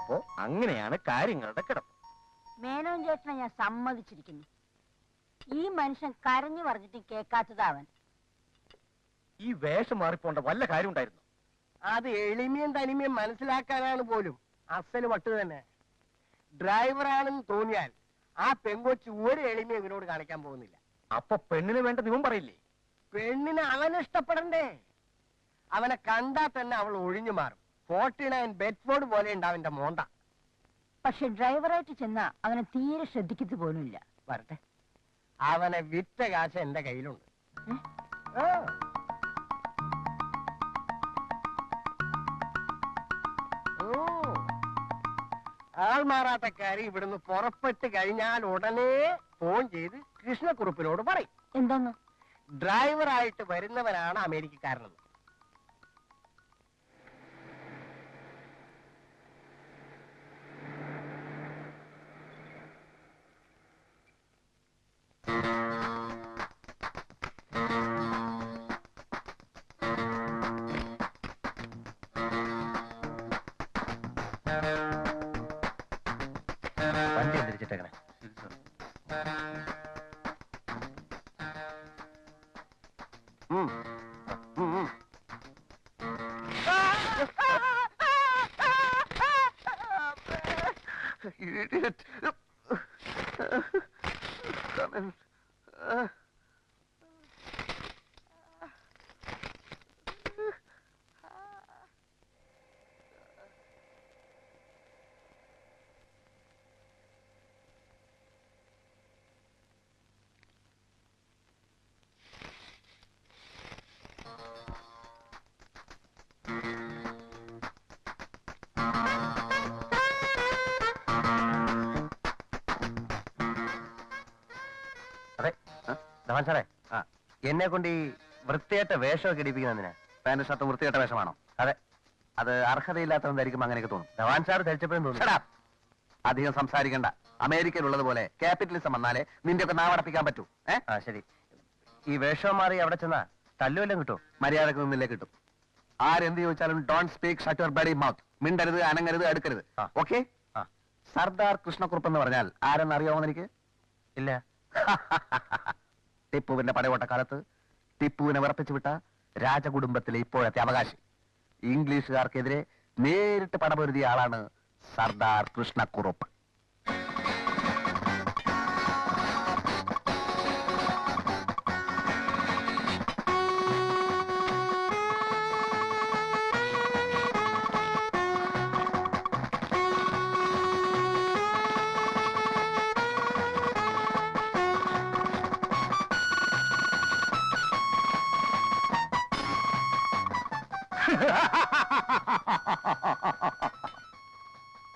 അപ്പോ അങ്ങനെയാണ് കാര്യങ്ങളുടെ കിടപ്പ്. മേനോൻ ചേട്ടനെ ഞാൻ സമ്മതിച്ചിരിക്കുന്നു. ഈ മനുഷ്യൻ കരഞ്ഞു പറഞ്ഞിട്ട് കേൾക്കാത്തതാവൻ. ഈ വേഷം മാറിപ്പോണ്ട വല്ല കാര്യം ഉണ്ടായിരുന്നു? അത് എളിമയും തനിമയും മനസ്സിലാക്കാനാണ് പോലും. അസല് വട്ട് തന്നെ. ഡ്രൈവറാണെന്ന് തോന്നിയാൽ ആ പെങ്കൊച്ച് ഒരു എളിമയും ഇവനോട് കാണിക്കാൻ പോകുന്നില്ല. അപ്പൊ പെണ്ണിന് വേണ്ട നിവൻ പറയില്ലേ? പെണ്ണിന് അവനെ ഇഷ്ടപ്പെടണ്ടേ? അവനെ കണ്ടാൽ തന്നെ അവൾ ഒഴിഞ്ഞു മാറും. 49 ബെഡ്ഫോർഡ് പോലെ ഉണ്ട് അവന്റെ മോന്ത. പക്ഷെ ഡ്രൈവറായിട്ട് ചെന്ന അവനെ തീരെ ശ്രദ്ധിക്കത്തു പോലുമില്ല. വരട്ടെ, അവനെ വിറ്റ കാശ് എന്റെ കയ്യിലുണ്ട്. ആൾമാറാട്ടക്കാരി ഇവിടുന്ന് പുറപ്പെട്ട് കഴിഞ്ഞാൽ ഉടനെ ഫോൺ ചെയ്ത് കൃഷ്ണക്കുറുപ്പിനോട് പറയും. എന്താന്ന്? ഡ്രൈവറായിട്ട് വരുന്നവനാണ് അമേരിക്കക്കാരനെന്ന്. വണ്ടി എന്തിരിച്ചിട്ടേക്കണേ? Idiot. Come in. ധവാൻ സാറേ, എന്നെ കൊണ്ട് ഈ വൃത്തിയായിട്ട വേഷമൊക്കെ ഇടിപ്പിക്കുന്നതിന്. പാന്റ് ഷർട്ടും വൃത്തികെട്ട വേഷമാണോ? അതെ. അത് അർഹതയില്ലാത്തതായിരിക്കും അങ്ങനെയൊക്കെ തോന്നും. ധവാൻ സാർ ധരിച്ചപ്പോഴും തോന്നി. അധികം സംസാരിക്കണ്ട. അമേരിക്കയിലുള്ളതുപോലെ ക്യാപിറ്റലിസം വന്നാലേ നിന്റെ ഒക്കെ നാവടപ്പിക്കാൻ പറ്റൂ. ശരി. ഈ വേഷം മാറി അവിടെ ചെന്നാ തല്ലുവല്ലോ കിട്ടും? മര്യാദക്ക് നിന്നില്ലേ കിട്ടും. ആരെന്ത് ചോദിച്ചാലും don't speak shut your bloody mouth. മിണ്ടരുത്, അനങ്ങരുത്, അടുക്കരുത്. ഓക്കെ? സർദാർ കൃഷ്ണക്കുറുപ്പ് എന്ന് പറഞ്ഞാൽ ആരെന്ന് അറിയാമോ എനിക്ക്? ഇല്ല. ടിപ്പുവിന്റെ പടയോട്ട കാലത്ത് ടിപ്പുവിനെ വിറപ്പിച്ചു വിട്ട രാജകുടുംബത്തിലെ ഇപ്പോഴത്തെ അവകാശി. ഇംഗ്ലീഷുകാർക്കെതിരെ നേരിട്ട് പടപൊരുതിയ ആളാണ് സർദാർ കൃഷ്ണക്കുറുപ്പ്.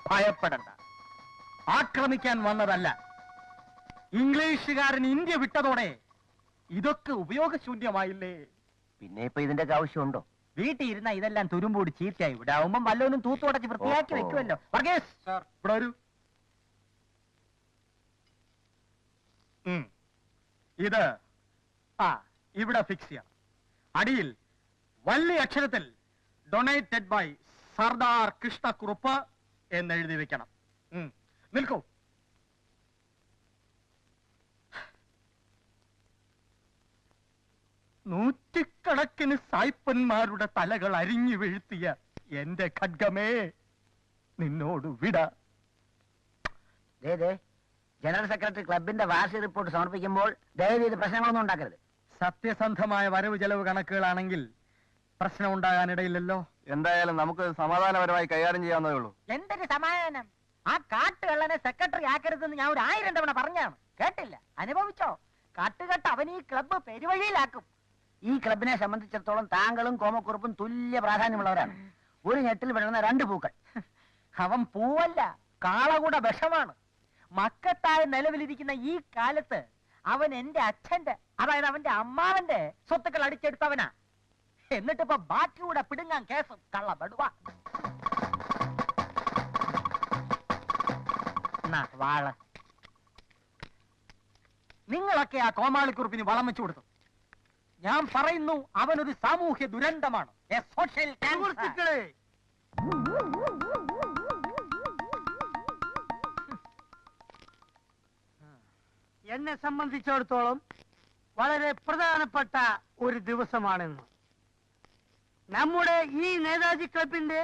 ഭയപ്പെടണ്ട. ആക്രമിക്കാൻ വന്നതല്ല. ഇംഗ്ലീഷുകാരൻ ഇന്ത്യ വിട്ടതോടെ ഇതൊക്കെ ഉപയോഗശൂന്യമായില്ലേ? പിന്നെ ഇപ്പൊ ഇതിന്റെ ആവശ്യമുണ്ടോ? വീട്ടിൽ ഇരുന്ന ഇതെല്ലാം തുരുമ്പൂടി ചീത്തയായി. ഇവിടെ ആവുമ്പം വല്ലവനും തൂത്തുടച്ച് വൃത്തിയാക്കി വെക്കുമല്ലോ. വർഗീസ് ഇവിടെ വരൂ. ഇത് ഇവിടെ ഫിക്സ് ചെയ്യണം. അടിയിൽ വലിയ അക്ഷരത്തിൽ ഡൊണേറ്റഡ് ബൈ സർദാർ കൃഷ്ണക്കുറുപ്പ് എന്നെഴുതി വെക്കണം. നിൽക്കൂ. നൂറ്റിക്കണക്കിന് സായിപ്പന്മാരുടെ തലകൾ അരിഞ്ഞു വീഴ്ത്തിയ എന്റെ ഖഡ്ഗമേ, നിന്നോട് വിട. ജനറൽ സെക്രട്ടറി ക്ലബിന്റെ വാർഷിക റിപ്പോർട്ട് സമർപ്പിക്കുമ്പോൾ ദയവ് ഇത് പ്രശ്നങ്ങളൊന്നും ഉണ്ടാക്കരുത്. സത്യസന്ധമായ വരവ് ചെലവ് കണക്കുകളാണെങ്കിൽ പ്രശ്നം ഉണ്ടാകാനിടയില്ലല്ലോ. എന്തായാലും നമുക്ക് സമാധാനപരമായി കൈകാര്യം ചെയ്യാവുന്നതേ ഉള്ളൂ. എന്തൊരു സമാധാനം! ആ കാട്ടുകള്ളനെ സെക്രട്ടറി ആക്കരുതെന്ന് ഞാൻ ഒരു 1000 തവണ പറഞ്ഞാണ്. കേട്ടില്ല, അനുഭവിച്ചോ? കാട്ടുകെട്ട് അവൻ ഈ ക്ലബ്ബ് പെരുവഴിയിലാക്കും. ഈ ക്ലബിനെ സംബന്ധിച്ചിടത്തോളം താങ്കളും കോമക്കുറുപ്പും തുല്യ പ്രാധാന്യമുള്ളവരാണ്. ഒരു ഞെട്ടിൽ വിടുന്ന 2 പൂക്കൾ. അവൻ പൂവല്ല, കാളകൂട വിഷമാണ്. മക്കത്തായ നിലവിലിരിക്കുന്ന ഈ കാലത്ത് അവൻ എന്റെ അച്ഛന്റെ, അതായത് അവന്റെ അമ്മാവന്റെ സ്വത്തുക്കൾ അടിച്ചെടുത്തവനാ. എന്നിട്ടിപ്പോ ബാക്കിയൂടെ പിടുങ്ങാൻ കേസും. കള്ള ബടുവ. വാള. നിങ്ങളൊക്കെ ആ കോമാളിക്കുറുപ്പിന് വളം വെച്ചു കൊടുത്തു. ഞാൻ പറയുന്നു, അവനൊരു സാമൂഹ്യ ദുരന്തമാണ്. എന്നെ സംബന്ധിച്ചിടത്തോളം വളരെ പ്രധാനപ്പെട്ട ഒരു ദിവസമാണെന്ന്. നമ്മുടെ ഈ നേതാജി ക്ലബിന്റെ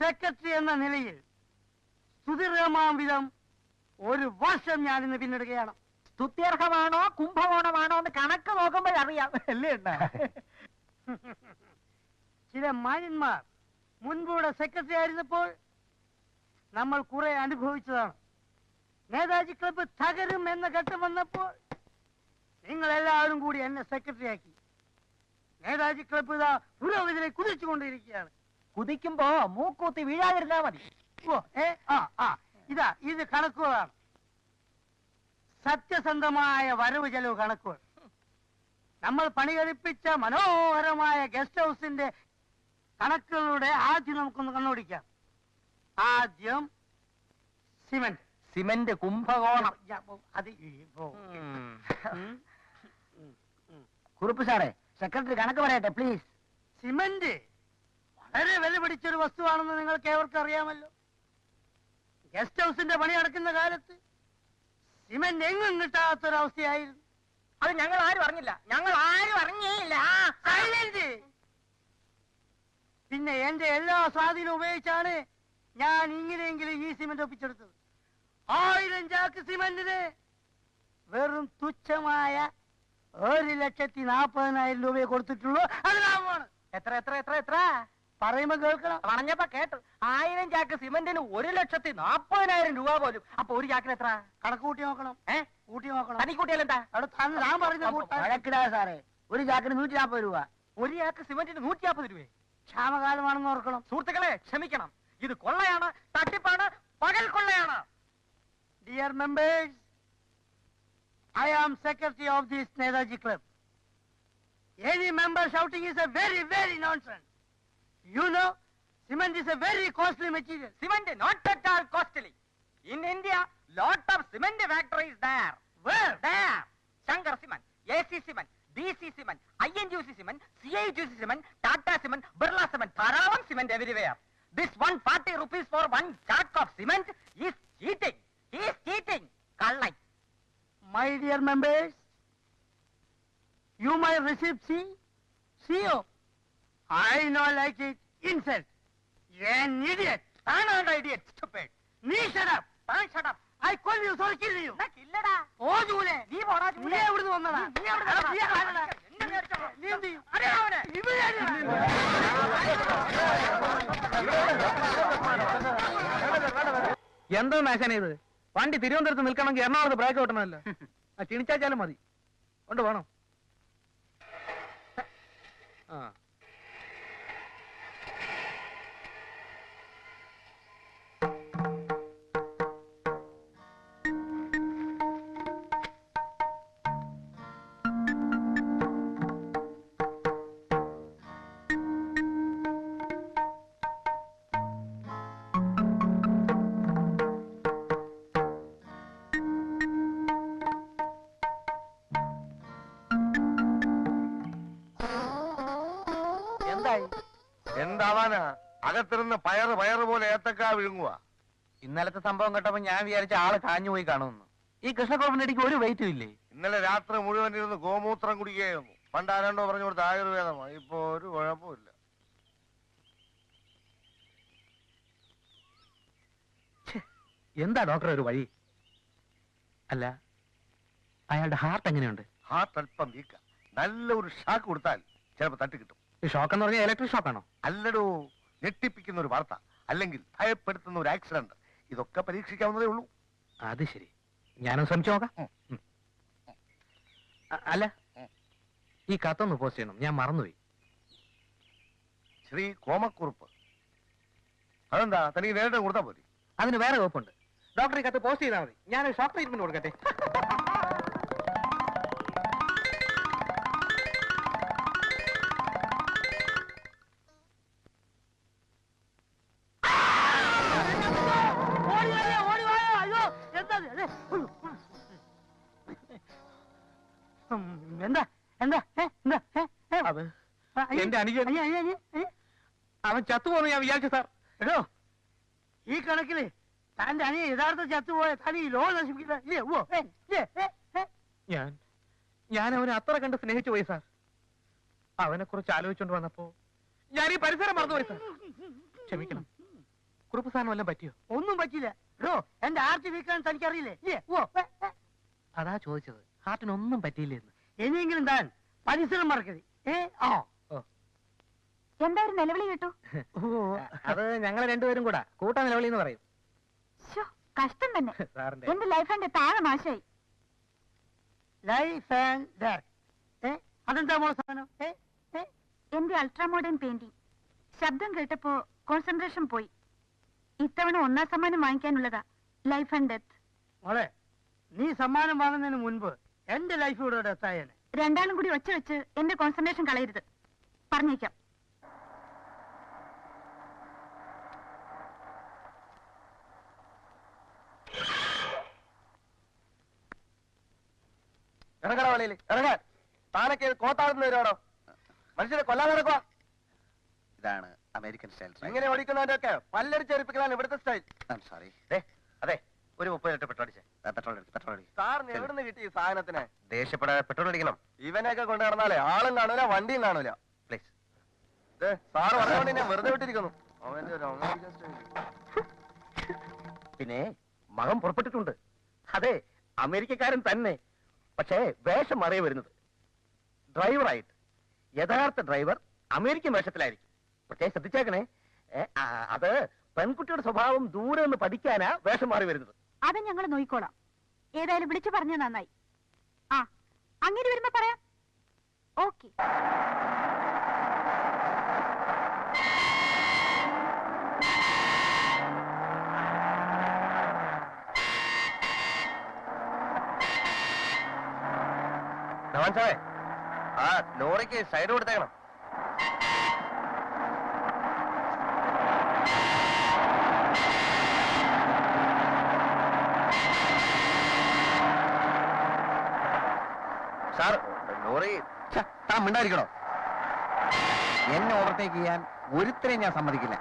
സെക്രട്ടറി എന്ന നിലയിൽ സ്തുതിർഹമാം വിധം ഒരു വർഷം ഞാനിന്ന് പിന്നിടുകയാണ്. സ്തുത്യർഹമാണോ കുംഭകോണമാണോ എന്ന് കണക്ക് നോക്കുമ്പോഴറിയാം അല്ലേ അണ്ണാ? ചില മാന്യന്മാർ മുൻപൂടെ സെക്രട്ടറി ആയിരുന്നപ്പോൾ നമ്മൾ കുറെ അനുഭവിച്ചതാണ്. നേതാജി ക്ലബ്ബ് തകരും എന്ന ഘട്ടം വന്നപ്പോൾ നിങ്ങൾ എല്ലാവരും കൂടി എന്നെ സെക്രട്ടറി ആക്കി. നേതാജി ക്ലബ്ബ് ഇതാ പുരോഗതിയിലേക്ക് കുതിച്ചുകൊണ്ടിരിക്കുകയാണ്. കുതിക്കുമ്പോ മൂക്കൂത്തി വീഴാതിരുന്നാ മതി. ഇത് കണക്കുകളാണ്, സത്യസന്ധമായ വരവ് ചെലവ് കണക്കുകൾ. നമ്മൾ പണി കഴിപ്പിച്ച മനോഹരമായ ഗസ്റ്റ് ഹൗസിന്റെ കണക്കുകളുടെ ആദ്യം നമുക്കൊന്ന് കണ്ണോടിക്കാം. ആദ്യം സിമന്റ്. സിമന്റ് കുംഭകോണം. അത് കുറുപ്പ് സാറേ, സെക്രട്ടറി കണക്ക് പറയട്ടെ പ്ലീസ്. സിമന്റ് വളരെ വില പിടിച്ചൊരു വസ്തുവാണെന്ന് നിങ്ങൾക്ക് ഏവർക്കും അറിയാമല്ലോ. ഗസ്റ്റ് ഹൗസിന്റെ പണി നടക്കുന്ന കാലത്ത് സിമന്റ് എങ്ങും കിട്ടാത്തൊരവസ്ഥയായിരുന്നു. അത് ഞങ്ങൾ ആരും അറിഞ്ഞില്ല, ഞങ്ങൾ ആരും അറിഞ്ഞേയില്ല. പിന്നെ എന്റെ എല്ലാ സ്വാധീനവും ഉപയോഗിച്ചാണ് ഞാൻ ഇങ്ങനെയെങ്കിലും ഈ സിമന്റ് ഒപ്പിച്ചെടുത്തത്. 1000 ചാക്ക് സിമന്റിന് വെറും തുച്ഛമായ 1,40,000 രൂപയെ കൊടുത്തിട്ടുള്ളൂ. അത് ലാഭമാണ്. എത്ര എത്ര എത്ര എത്ര പറയുമ്പോ കേൾക്കണം. പറഞ്ഞപ്പോ കേട്ടു. 1000 ചാക്ക് സിമന്റിന് 1,40,000 രൂപ പോലും. അപ്പൊ ഒരു ചാക്കിന് എത്ര? കണക്ക് കൂട്ടി നോക്കണം. കൂട്ടി നോക്കണം. തനി കൂട്ടിയാലെന്താ? ഞാൻ പറയുന്നത് സാറേ, ഒരു ചാക്കിന് 140 രൂപ. ഒരു ചാക്ക് സിമന്റിന് 140 രൂപ. ക്ഷാമകാലമാണെന്ന് ഓർക്കണം. സുഹൃത്തുക്കളെ ക്ഷമിക്കണം, ഇത് കൊള്ളയാണ്, തട്ടിപ്പാണ്, പകൽ കൊള്ളയാണ്. Dear members, I am secretary of this Netaji Club. Any member shouting is a very, very nonsense. You know, cement is a very costly material. Cement not at all costly. In India, lot of cement factories there. Where? There. Shankar Cement, AC Cement, DC Cement, INGC Cement, CIGC Cement, Tata Cement, Birla Cement, Tharavan Cement everywhere. This 140 rupees for one chunk of cement is cheating. He is cheating. Kallai. My dear members, you might receive CO. I not like it. Insult. You're an idiot. I'm not an idiot, stupid. Me shut up. Shut up. I call you, so I kill you. ഇല്ലടാ. ഓ ജൂലെ. നീ പോടാ നീ ജൂലെ. എവിടുന്ന് വന്നടാ? നീ എവിടുന്ന് വന്നടാ? നീ ആരടാ? എന്നെ വിചാരിച്ചോ? നീ എന്ത് ചെയ്യും? അറിയാം അവനെ. ഇവിടെ ആരടാ? എന്തോ നാശാന ഇത്? വണ്ടി തിരുവനന്തപുരത്ത് നിൽക്കണമെങ്കിൽ എറണാകുളത്ത് ബ്രേക്ക് കിട്ടണമല്ലോ. ക്ഷണിച്ചാലും മതി. കൊണ്ട് വേണം. എന്താവാനാ? അകത്തിരുന്ന് പയറ് പോലെ ഏത്തക്കാ വിഴുങ്ങുക. ഇന്നലത്തെ സംഭവം കേട്ടപ്പോ ഞാൻ വിചാരിച്ച ആള് കാഞ്ഞു പോയി കാണുമെന്ന്. ഈ കൃഷ്ണക്കുറുപ്പിന്റെ അടിക്ക് ഒരു വെയിറ്റും ഇല്ലേ? ഇന്നലെ രാത്രി മുഴുവൻ ഇരുന്ന് ഗോമൂത്രം കുടിക്കുകയായിരുന്നു. പണ്ട് ആരാണ്ടോ പറഞ്ഞു കൊടുത്ത ആയുർവേദമാണ്. ഇപ്പൊ ഒരു കുഴപ്പമില്ല. എന്താ ഡോക്ടർ ഒരു വഴി? അല്ല, അയാളുടെ ഹാർട്ട് എങ്ങനെയുണ്ട്? ഹാർട്ട് അല്പം വീക്ക. നല്ല ഒരു ഷാക്ക് കൊടുത്താൽ ചിലപ്പോ തട്ടി കിട്ടും. ഈ ഷോക്ക് എന്ന് പറഞ്ഞാൽ ഇലക്ട്രിക് ഷോക്കാണോ? അല്ലടോ, ഞെട്ടിപ്പിക്കുന്ന ഒരു വാർത്ത, അല്ലെങ്കിൽ ഭയപ്പെടുത്തുന്ന ഒരു ആക്സിഡന്റ്. ഇതൊക്കെ പരീക്ഷിക്കാവുന്നതേ ഉള്ളൂ. അത് ശരി, ഞാനും ശ്രമിച്ചു നോക്കാം. അല്ല, ഈ കത്തൊന്ന് പോസ്റ്റ് ചെയ്യണം, ഞാൻ മറന്നുപോയി. ശ്രീ കോമക്കുറുപ്പ്. അതെന്താ, തനിക്ക് നേരിട്ട് കൊടുത്താൽ പോരെ? അതിന് വേറെ വകുപ്പുണ്ട്. ഡോക്ടർ ഈ കത്ത് പോസ്റ്റ് ചെയ്താൽ മതി, ഞാൻ ഷോക്ക് ട്രീറ്റ്മെന്റ് കൊടുക്കട്ടെ. എന്താ എന്താ അത് എന്റെ അനുജൻ, അവൻ ചത്തുപോന്ന് ഞാൻ വിചാരിച്ചു സാർ. എടോ, ഈ കണക്കില് തന്റെ അനിയ യഥാർത്ഥ ചത്തുപോയ തനി ലോ നശിപ്പിക്കില്ല. ഞാൻ അവനെ അത്ര കണ്ട് സ്നേഹിച്ചു പോയി സാർ. അവനെ കുറിച്ച് ആലോചിച്ചോണ്ട് വന്നപ്പോ ഞാൻ ഈ പരിസരം മറന്നുപോയി സാർ. ക്ഷമിക്കണം. കുറുപ്പ് സാറിന് വല്ലതും പറ്റിയോ? ഒന്നും പറ്റില്ല. എന്റെ ആർച്ച് വീക്കാൻ തനിക്കറിയില്ലേ? അതാ ചോദിച്ചത്, ഹാർട്ടിനൊന്നും പറ്റിയില്ലെന്ന്. ഇനിയെങ്കിലും താൻ പരിസരം മറക്കരുത്. എന്താ ഒരു നിലവിളി കേട്ടു? അത് ഞങ്ങൾ രണ്ടുപേരും കൂടാ കൂട്ടാ നിലവിളി എന്ന് പറയും. കഷ്ടം തന്നെ. സാറിന്റെ എന്റെ ലൈഫ് എന്റെ താഴെ നാശായി. Life and death. അതെന്താ മോളെ സാധനം? എന്റെ അൾട്രാ മോഡേൺ പെയിന്റിംഗ്. ശബ്ദം കേട്ടപ്പോ കോൺസെൻട്രേഷൻ പോയി. ഇത്തവണ 1ാം സമ്മാനം വാങ്ങിക്കാനുള്ളതാ. Life and death. മോളെ, നീ സമ്മാനം വാങ്ങുന്നതിന് മുൻപ് എന്റെ ലൈഫ് ഇവിടെ ഡെത്തായേനെ. രണ്ടാളും കൂടി ഒച്ച വെച്ച് എന്റെ കോൺസെൻട്രേഷൻ കളയരുത്. പറഞ്ഞേക്കാം. ഇറങ്ങണ വളിയിൽ ഇറങ്ങാൻ. താനൊക്കെ കോത്താടുന്ന വരുവാണോ? മനുഷ്യരെ കൊല്ലാൻ നടക്കുക. ഇതാണ് അമേരിക്കൻ സ്റ്റൈൽ. ഇങ്ങനെ ഓടിക്കുന്നതിന്റെ ഒക്കെ പല്ലടിച്ചേരിപ്പിക്കലാണ് ഇവിടുത്തെ സ്റ്റൈൽ. സോറി. അതെ, ഒരു 30 ലിറ്റർ പെട്രോൾ അടിച്ചേ. പെട്രോൾ അടി. സാറിന് എവിടെ നിന്ന് കിട്ടി ഈ സാധനത്തിന്? ദേഷ്യപ്പെടാതെ പെട്രോൾ അടിക്കണം. ഇവനെയൊക്കെ കൊണ്ടു നടന്നാലേ ആളും കാണൂല വണ്ടിയും കാണൂല. പ്ലീസ്. സാറ് പറഞ്ഞുകൊണ്ട് എന്നെ വെറുതെ വിട്ടിരിക്കുന്നു. അവന്റെ ഒരു അമേരിക്കൻ സ്റ്റൈൽ. പിന്നെ മകൻ പുറപ്പെട്ടിട്ടുണ്ട്. അതെ, അമേരിക്കക്കാരൻ തന്നെ. പക്ഷേ വേഷം മാറിയ വരുന്നത് ഡ്രൈവറായിട്ട്. യഥാർത്ഥ ഡ്രൈവർ അമേരിക്കൻ വേഷത്തിലായിരിക്കും. പ്രത്യേകം ശ്രദ്ധിച്ചേക്കണേ. അത് പെൺകുട്ടിയുടെ സ്വഭാവം ദൂരെ നിന്ന് പഠിക്കാനാ വേഷം മാറി വരുന്നത്. അത് ഞങ്ങൾ നോക്കിക്കോളാം. ഏതായാലും വിളിച്ചു പറഞ്ഞ നന്നായി. അങ്ങനെ വരുമ്പോ പറയാം. ഓക്കെ. നവാൻസാറേ, ആ ലോറിക്ക് സൈഡ് കൊടുത്തേക്കണം. സാർ, ലോറി താൻ മിണ്ടായിരിക്കണോ? എന്നെ ഓവർടേക്ക് ചെയ്യാൻ ഒരുത്തരെയും ഞാൻ സമ്മതിക്കില്ല.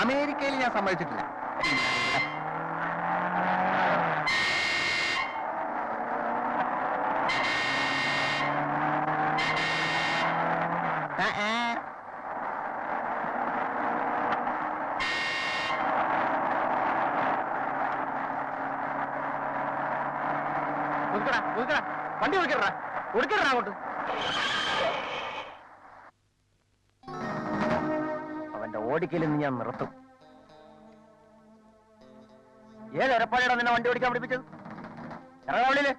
അമേരിക്കയിൽ ഞാൻ സമ്മതിച്ചിട്ടില്ല. വണ്ടി കൊടുക്കടാ അങ്ങോട്ട്. അവന്റെ ഓടിക്കലിൽ നിന്ന് ഞാൻ നിർത്തും. ഏത് എരപ്പാടിയാ നിന്നെ വണ്ടി ഓടിക്കാൻ പഠിപ്പിച്ചത്? ഇറങ്ങാ വെളിയില്.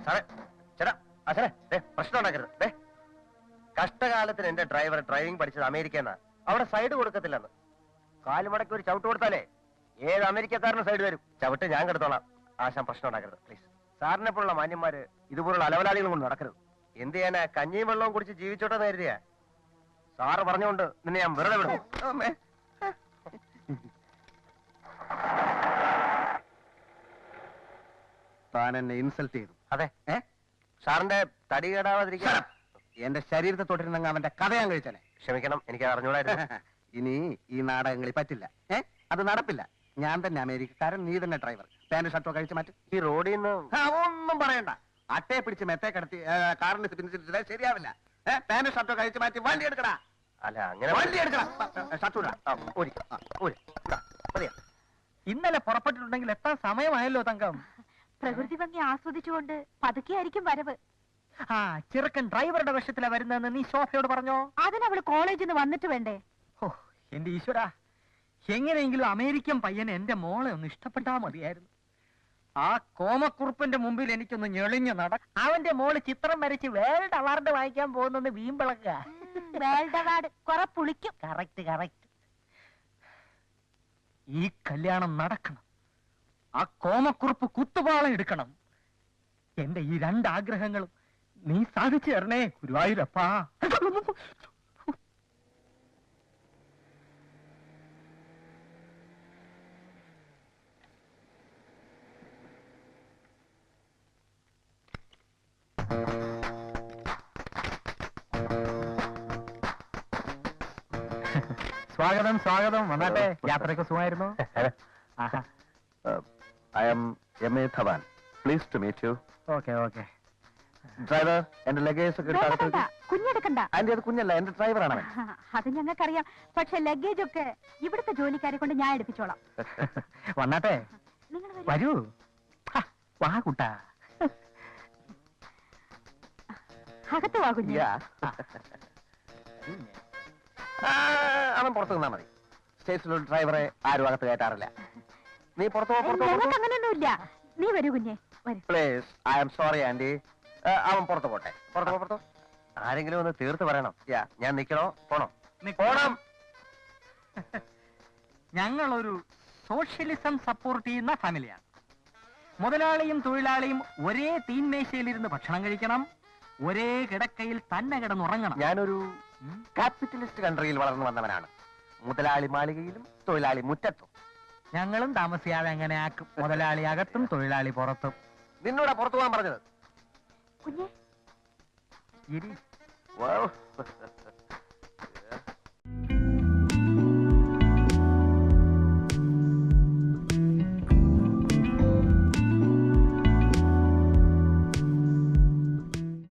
സാറേ, ചേട്ടാ, പ്രശ്നം ഉണ്ടാക്കരുത്. കഷ്ടകാലത്തിന് എന്റെ ഡ്രൈവർ ഡ്രൈവിംഗ് പഠിച്ചത് അമേരിക്കന്നാ. അവിടെ സൈഡ് കൊടുക്കത്തില്ലെന്ന്. കാലുമടക്കി ഒരു ചവിട്ട് കൊടുത്താലേ ഏത് അമേരിക്കക്കാരനും സൈഡ് വരും. ചവിട്ട് ഞാൻ കെടുത്തോളാം. ആശാൻ പ്രശ്നം ഉണ്ടാക്കരുത് പ്ലീസ്. സാറിനെ പോലുള്ള മാന്യന്മാര് ഇതുപോലുള്ള അലവലാദികളും കൊണ്ട് നടക്കരുത്. എന്ത് ചെയ്യാനാ? കഞ്ഞിയും വെള്ളവും കുടിച്ച് ജീവിച്ചോട്ടെ നേരിയ സാറ് പറഞ്ഞുകൊണ്ട് നിന്നെ ഞാൻ വെറുതെ വിടും. താൻ എന്നെ ഇൻസൾട്ട് ചെയ്തു. അതെ, സാറിന്റെ തടി കേടാവാതിരിക്കാൻ എന്റെ ശരീരത്തെ തൊട്ടിരുന്നെങ്കിൽ അവന്റെ കഥ ഞാൻ കഴിച്ചാലേ. ക്ഷമിക്കണം, എനിക്ക് അറിഞ്ഞൂടായിരുന്നു. ഇനി ഈ നാടകങ്ങളിൽ പറ്റില്ല. അത് നടപ്പില്ല. ഞാൻ തന്നെ അമേരിക്കക്കാരൻ, നീ തന്നെ ഡ്രൈവർ. പാന്റ് ഷർട്ടോ കഴിച്ച് മാറ്റും. ഈ റോഡിൽ നിന്ന് ഒന്നും പറയണ്ട. അട്ടയെ പിടിച്ച് മെത്തേ കിടത്തി കാറിന് പിന്നിച്ചിട്ട് ശരിയാവില്ല. പാന്റ് ഷർട്ടോ കഴിച്ച് മാറ്റി വണ്ടി എടുക്കടാ. അല്ല, അങ്ങനെ വണ്ടി എടുക്കടാ. ഷർട്ട് ഇന്നലെ പുറപ്പെട്ടിട്ടുണ്ടെങ്കിൽ എത്താൻ സമയമായല്ലോ തങ്കം. പ്രകൃതി ഭംഗി ആസ്വദിച്ചുകൊണ്ട് പതുക്കെയായിരിക്കും വരവ്. ചെറുക്കൻ ഡ്രൈവറുടെ വേഷത്തിലാ വരുന്നതെന്ന് നീ ശോഭയോട് പറഞ്ഞോ? അതിനവള് കോളേജിൽ നിന്ന് വന്നിട്ട് വേണ്ടേ? ഓ എന്റെ ഈശ്വര, എങ്ങനെയെങ്കിലും അമേരിക്കൻ പയ്യനെ എന്റെ മോളെ ഒന്ന് ഇഷ്ടപ്പെട്ടാ മതിയായിരുന്നു. ആ കോമക്കുറുപ്പിന്റെ മുമ്പിൽ എനിക്കൊന്ന് ഞെളിഞ്ഞു അവന്റെ മോള് ചിത്രം വരച്ച് വേൾഡ് അവാർഡ് വാങ്ങിക്കാൻ പോകുന്നെന്ന് വീമ്പിളക്കുക. വേൾഡ് അവാർഡ് കുറെ പുളിക്കും. കറക്റ്റ്. ഈ കല്യാണം നടക്കണം. ആ കോമക്കുറുപ്പ് കുത്തുപാളം എടുക്കണം. എന്റെ ഈ 2 ആഗ്രഹങ്ങളും നീ സാധിച്ചു തരണേ ഗുരുവായൂരപ്പാ. സ്വാഗതം. വന്നാട്ടെ. യാത്രയൊക്കെ സുഖമായിരുന്നു? I am M A Dhawan. Please to meet you. Okay okay. Driver, എന്റെ ലഗേജ് ഒക്കെ വേണ്ട, വേണ്ട, കുഞ്ഞെടുക്കണ്ട. ആന്റി, അത് കുഞ്ഞല്ല, എന്റെ ഡ്രൈവറാണ് അവൻ. അത് ഞങ്ങൾക്കറിയാം. പക്ഷെ ലഗേജ് ഒക്കെ ഇവിടുത്തെ ജോലിക്കാരെ കൊണ്ട് ഞാൻ എടുപ്പിച്ചോളാം. വന്നാട്ടെ, നിങ്ങൾ വരൂ. വരൂ. ഹ, വാ കുട്ടാ. അകത്ത് വാ കുഞ്ഞ്. Yeah. അവൻ പുറത്ത് നിന്നാ മതി. സ്റ്റേഷനിലുള്ള ഡ്രൈവറെ ആരും അകത്ത് കയറ്റാറില്ല. നീ പുറത്തു ഞങ്ങൾക്ക് അങ്ങനെയൊന്നുമില്ല. നീ വരൂ കുഞ്ഞെ, വരൂ. Please. I am sorry aunty. അവൻ പുറത്ത് പോട്ടെ. പുറത്തു. ആരെങ്കിലും ഒന്ന് തീർത്ത് പറയണം. ഞാൻ നിക്കണോ പോണോ? പോണം. ഞങ്ങളൊരു സോഷ്യലിസം സപ്പോർട്ട് ചെയ്യുന്ന ഫാമിലിയാണ്. മുതലാളിയും തൊഴിലാളിയും ഒരേ തീൻമേശയിലിരുന്ന് ഭക്ഷണം കഴിക്കണം, ഒരേ കിടക്കയിൽ തന്നെ കിടന്നുറങ്ങണം. ഞാനൊരു ക്യാപിറ്റലിസ്റ്റ് കൺട്രിയിൽ വളർന്നു വന്നവനാണ്. മുതലാളി മാളികയിലും തൊഴിലാളി മുറ്റത്തും. ഞങ്ങളും താമസിയാതെ അങ്ങനെ ആക്കും. മുതലാളി അകത്തും തൊഴിലാളി പുറത്തും. നിന്നോടാ പുറത്തു പോകാൻ പറഞ്ഞത്. കുഞ്ഞെ ഇരി. Wow.